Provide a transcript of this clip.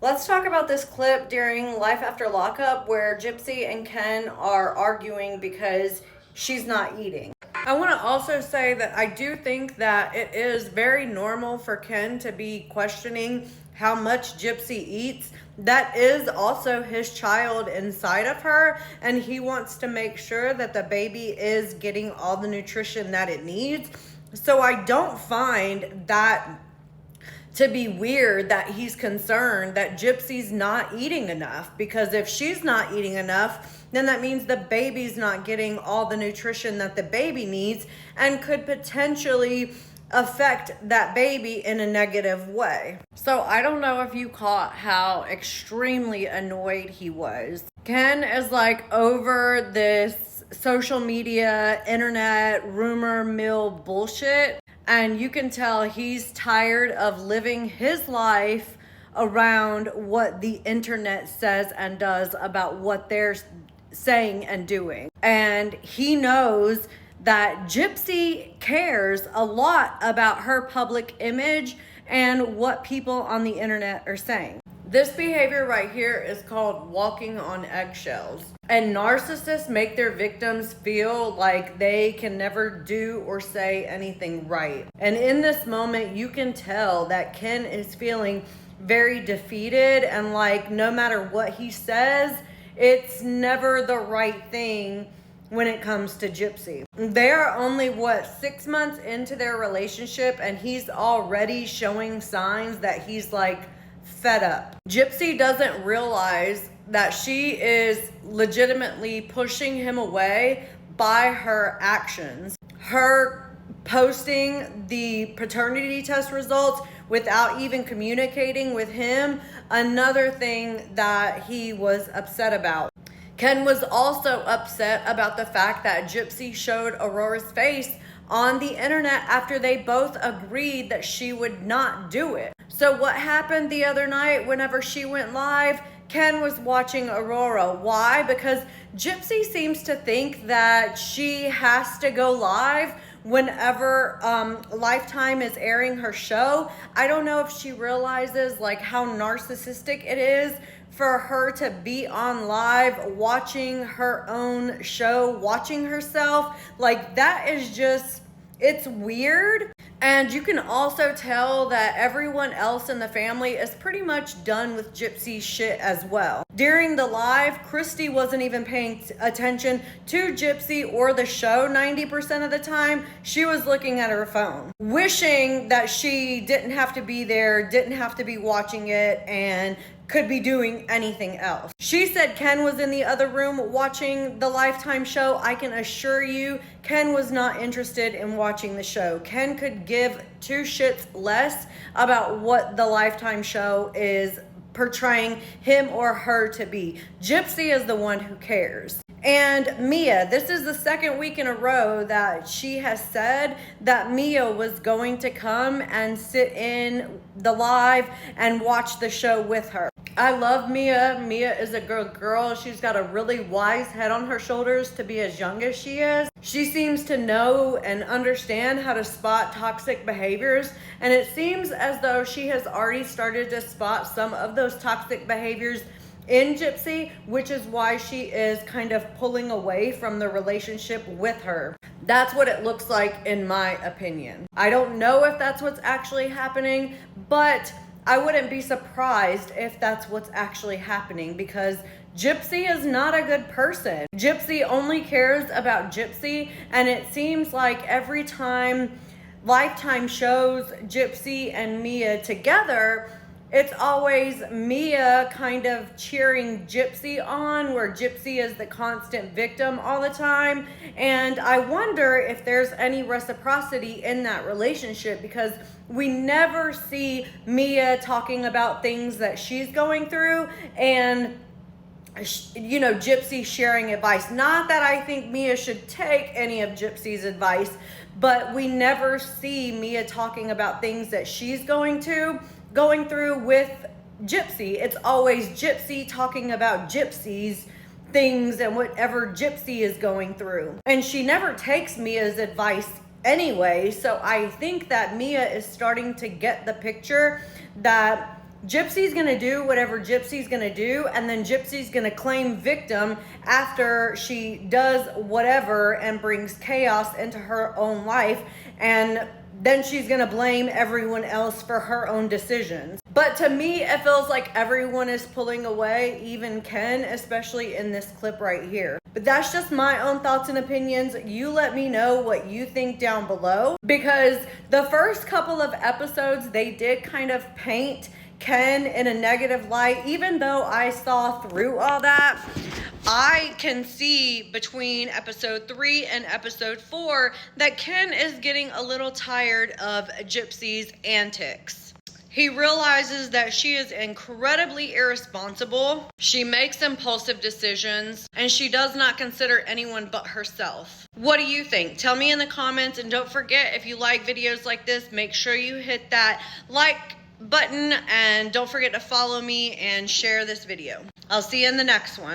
Let's talk about this clip during Life After Lockup where Gypsy and Ken are arguing because she's not eating. I want to also say that I do think that it is very normal for Ken to be questioning how much Gypsy eats. That is also his child inside of her, and he wants to make sure that the baby is getting all the nutrition that it needs. So I don't find that to be weird that he's concerned that Gypsy's not eating enough, because if she's not eating enough, then that means the baby's not getting all the nutrition that the baby needs and could potentially affect that baby in a negative way. So I don't know if you caught how extremely annoyed he was. Ken is like over this social media, internet, rumor mill bullshit. And you can tell he's tired of living his life around what the internet says and does about what they're saying and doing. And he knows that Gypsy cares a lot about her public image and what people on the internet are saying. This behavior right here is called walking on eggshells. And narcissists make their victims feel like they can never do or say anything right. And in this moment, you can tell that Ken is feeling very defeated, and like no matter what he says, it's never the right thing when it comes to Gypsy. They're only 6 months into their relationship, and he's already showing signs that he's like fed up. Gypsy doesn't realize that she is legitimately pushing him away by her actions. Her posting the paternity test results without even communicating with him, another thing that he was upset about. Ken was also upset about the fact that Gypsy showed Aurora's face on the internet after they both agreed that she would not do it. So what happened the other night whenever she went live? Ken was watching Aurora. Why? Because Gypsy seems to think that she has to go live whenever Lifetime is airing her show. I don't know if she realizes like how narcissistic it is for her to be on live watching her own show, watching herself. Like that is just, it's weird. And you can also tell that everyone else in the family is pretty much done with Gypsy's shit as well. During the live, Christy wasn't even paying attention to Gypsy or the show 90% of the time. She was looking at her phone, wishing that she didn't have to be there, didn't have to be watching it, and could be doing anything else. She said Ken was in the other room watching the Lifetime show. I can assure you, Ken was not interested in watching the show. Ken could give two shits less about what the Lifetime show is portraying him or her to be. Gypsy is the one who cares. And Mia, this is the second week in a row that she has said that Mia was going to come and sit in the live and watch the show with her. I love Mia. Mia is a good girl. She's got a really wise head on her shoulders to be as young as she is. She seems to know and understand how to spot toxic behaviors, and it seems as though she has already started to spot some of those toxic behaviors in Gypsy, which is why she is kind of pulling away from the relationship with her. That's what it looks like in my opinion. I don't know if that's what's actually happening, but I wouldn't be surprised if that's what's actually happening, because Gypsy is not a good person. Gypsy only cares about Gypsy, and it seems like every time Lifetime shows Gypsy and Mia together, it's always Mia kind of cheering Gypsy on, where Gypsy is the constant victim all the time. And I wonder if there's any reciprocity in that relationship, because we never see Mia talking about things that she's going through and, you know, Gypsy sharing advice. Not that I think Mia should take any of Gypsy's advice, but we never see Mia talking about things that she's going through with Gypsy. It's always Gypsy talking about Gypsy's things and whatever Gypsy is going through. And she never takes Mia's advice anyway. So I think that Mia is starting to get the picture that Gypsy's gonna do whatever Gypsy's gonna do, and then Gypsy's gonna claim victim after she does whatever and brings chaos into her own life, and then she's gonna blame everyone else for her own decisions. But to me, it feels like everyone is pulling away, even Ken, especially in this clip right here. But that's just my own thoughts and opinions. You let me know what you think down below, because the first couple of episodes, they did kind of paint Ken in a negative light. Even though I saw through all that, I can see between episode 3 and episode 4 that Ken is getting a little tired of Gypsy's antics. He realizes that she is incredibly irresponsible, she makes impulsive decisions, and she does not consider anyone but herself. What do you think? Tell me in the comments, and don't forget, if you like videos like this, make sure you hit that like button, and don't forget to follow me and share this video. I'll see you in the next one.